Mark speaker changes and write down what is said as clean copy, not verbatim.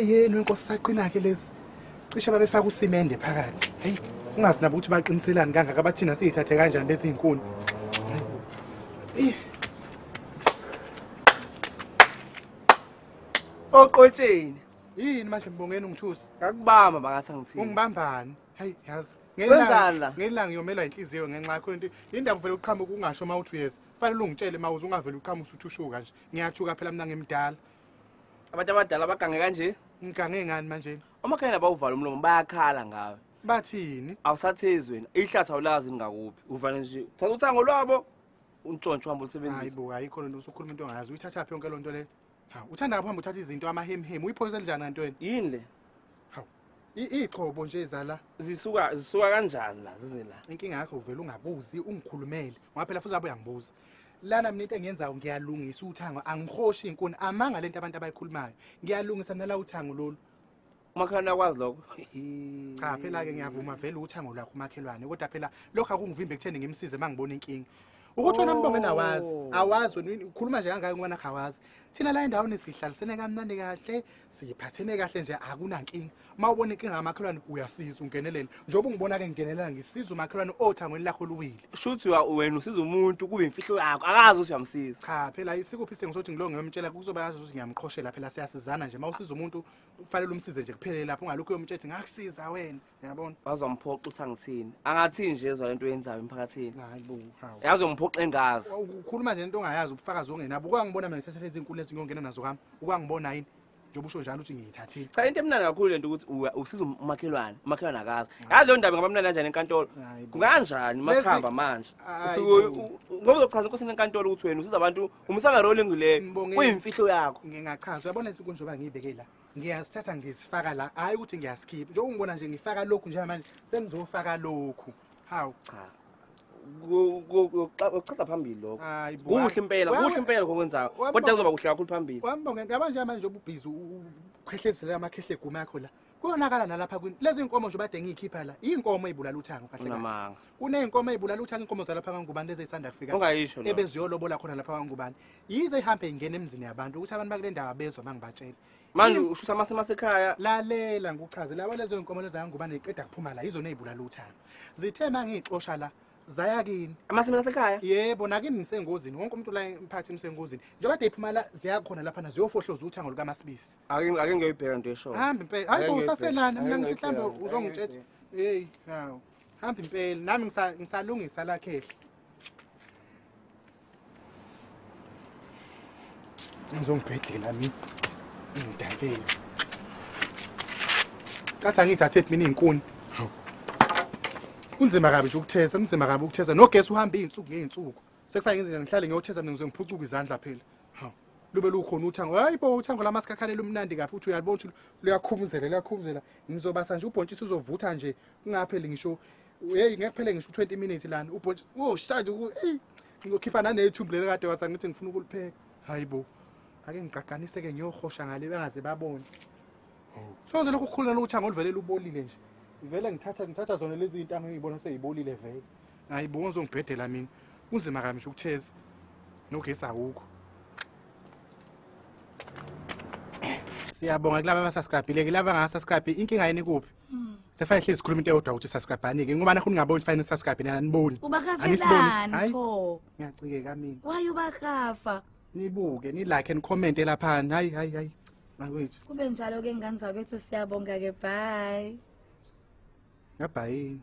Speaker 1: yenu inkosi saqina ke lezi. Cishe babefaka usimende phakathi. Hey, ungazi nabo ukuthi baqiniselani kangaka abathina siyithathe kanjani lezi inkuni.
Speaker 2: Oqotsheni.
Speaker 1: Yini manje mbongeni ungithusi?
Speaker 2: Akubamba bangathi angithini.
Speaker 1: Ungibambani? Hayi, yazi. Ngelanga ngiyomelwa inhliziyo ngenxa yakho into. Indaba vele uqhamuka ungasho mawuthi yes. Kufanele ungitshele mawuze ungavela uqhamuka usuthi ushuka nje. Ngiyathuka phela mina ngimdala.
Speaker 2: Abantu abadala bagange kanje?
Speaker 1: Ngigange ngani manje?
Speaker 2: Omakhaya bawuvala umlomo bayakhala ngawe.
Speaker 1: Bathini?
Speaker 2: Awusathezi wena. Ihlatha awulazi ngakuphi. Uvale nje. Thatha uthango lwabo. Untshontsho uhamba ulisebenzisa.
Speaker 1: Hayibo, ayikho lento usukhuluma into ongayazi. Uyithatha phi yonke lonto le? Ha, uthanda ukuhamba uthatha izinto amahemhem. Uyiphoyisa kanjani kanti wena?
Speaker 2: Yini le?
Speaker 1: Ha. Iqhobo nje ezala
Speaker 2: zisuka kanjani la zize la?
Speaker 1: Inkinga yakho uvela ungabuzi ungikhulumele. Ngoba phela futhi abuya ngibuza. Lana mina into engiyenzayo ngiyalungisa uthango angihoshi inkuni amanga lento abantu abayikhulumayo. Ngiyalungisa mina la uthango lolu.
Speaker 2: Umakhelwane akwazi lokho.
Speaker 1: Cha phela ke ngiyavuma vele uthango lakho umakhelwane kodwa phela lokho akungivimbe ekutheni ngimsize mangibona inkinga. Ukuthi wena mbonge awazi wena ukhuluma nje kangaka ngwana khawazi. Thina la endaweni sihlalisene kamnandi kahle, siphathene kahle nje akunankinga. Mawubona inkinga ngamakhelwane uyasiza ungenelela. Njengoba ungibona ke ngingenelela ngisiza umakhelwane othangweni lakho luwile.
Speaker 2: Shuthi wena usiza umuntu kube imfihlo yakho akazi ukuthi uyamsiza.
Speaker 1: Cha phela isikuphi isidingo sokuthi ngilonge ngiyomtshela kuzoba yazi ukuthi ngiyamqhoshela phela siyasizana nje mawusiza umuntu kufanele umsize nje kuphele lapho ungalokho uyomtshethi ngakusiza wena uyabona.
Speaker 2: Wazomphoqa uthi angithini. Angathini nje ezwa lento oyenzayo emphakathini.
Speaker 1: Hayibo hawu.
Speaker 2: Yazomphoqa engazi.
Speaker 1: Ukhuluma nje into ongayazi ubufakazi ongenabo. Ukwangibona mina ngithatha lezi inkulu lezi ngiyongena nazo kami. Ukwangibona yini? Njengoba usho njalo ukuthi ngiyithathile.
Speaker 2: Cha into emnandi kakhulu lento ukuthi usiza umakhelwane akazi. Yazi lo ndaba ngabamnandi kanjani enkantolo. Kunganjani makhamba manje? Ngoba uzochaza inkosini enkantolo ukuthi wena usiza abantu umsanga rolling leyo. Kuyimfihlo yakho.
Speaker 1: Ngingachaza uyabona isikuni njoba ngiyibeke la. Ngiyasithatha ngisifaka la. Hayi ukuthi ngiyaskip. Njengoba ungibona nje ngifaka lokhu nje manje sengizofaka lokhu. Hawu
Speaker 2: cha. Uqhaza phambili lokho. Kuhle impela ngokwenzayo. Kodwa kuzoba kuhle kakhulu phambili.
Speaker 1: Wambonge ngabanje manje njengoba ubhizi ukhehlezela amakhehle guma yakho la. Kuyonakala nalapha kwini. Lezi inkomo nje bade ngiyikhipha la. Inkomo ezibulala uthango kahle kahle. Kuneyinkomo ezibulala uthango inkomo zalapha kaNgubane ezisanda kufika.
Speaker 2: Ungayisho lo.
Speaker 1: Ebeziyolobola khona lapha kaNgubane. Yize ihambe ingene emzini yabantu ukuthi abantu bakule ndawo bezwe mangibatshela.
Speaker 2: Manje ushusa amasekhaya
Speaker 1: lalela nguchaze laba lezo inkomo lezi kaNgubane iqeda kuphuma la izona ezibulala uthango. Zithe mangixosha la zaya kini
Speaker 2: amasimela sekhaya
Speaker 1: yebo nakini nisengozini wonke umuntu la emphathi imsengozini njengoba de iphuma la ziyakhona lapha na ziyofohloza uthango luka Masibisi
Speaker 2: ake ngiyibheka into esho
Speaker 1: hamba impela hayibo usaselana mina ngithi mhlambe uzongitshetha hey hawo hamba impela nami ngisalungisa la khehle ngizongibhedela mina ngidabela kathi angithathe mina izinkuni kunzima kabi nje ukutheza kunzima kabi ukutheza nogesi uhamba izinsuku ngeinsuku sekufanele ngenze ngihlale ngiyotheza mina ngizongiphucuka izandla phela ha lube lukhona uthango hayibo uthango lamasikakhanela umnandi kaphi uthi uyalibona ukuthi luyakhumuzela ngizobasa nje ubhontshisi uzovutha nje kungapheli ngisho hey ngekuphele ngisho 20 minutes lana ubhontshisi shade ngiyokhipha nanethumbu leli kade wasa ngithi ngifuna ukulipheka hayibo ake ngiqaqanise ke ngiyohosha ngale bengaze babone sonke lokho kukhulula lokuthango oluvele lubolile nje vele ngithatha zona lezi zinto angiyibona seyibolile vele hayibo ngizongibhedela mina kunzima kabi nje ukutheza nogesi awukho siyabonga kulaba abasubscribe ke laba angasubscribe inkinga yini kuphi sefanele hlezi sikhuluma into eyodwa ukuthi subscribe anike ngoba nakhona ngaboni fanele subscribe nina niboni
Speaker 3: ubakafelani pho
Speaker 1: ngiyacikeka mina
Speaker 3: why ubakafa
Speaker 1: nibuke ni like and comment lapha hayi mawethu
Speaker 3: kube njalo ke ngane zakwethu siyabonga ke bye
Speaker 1: bye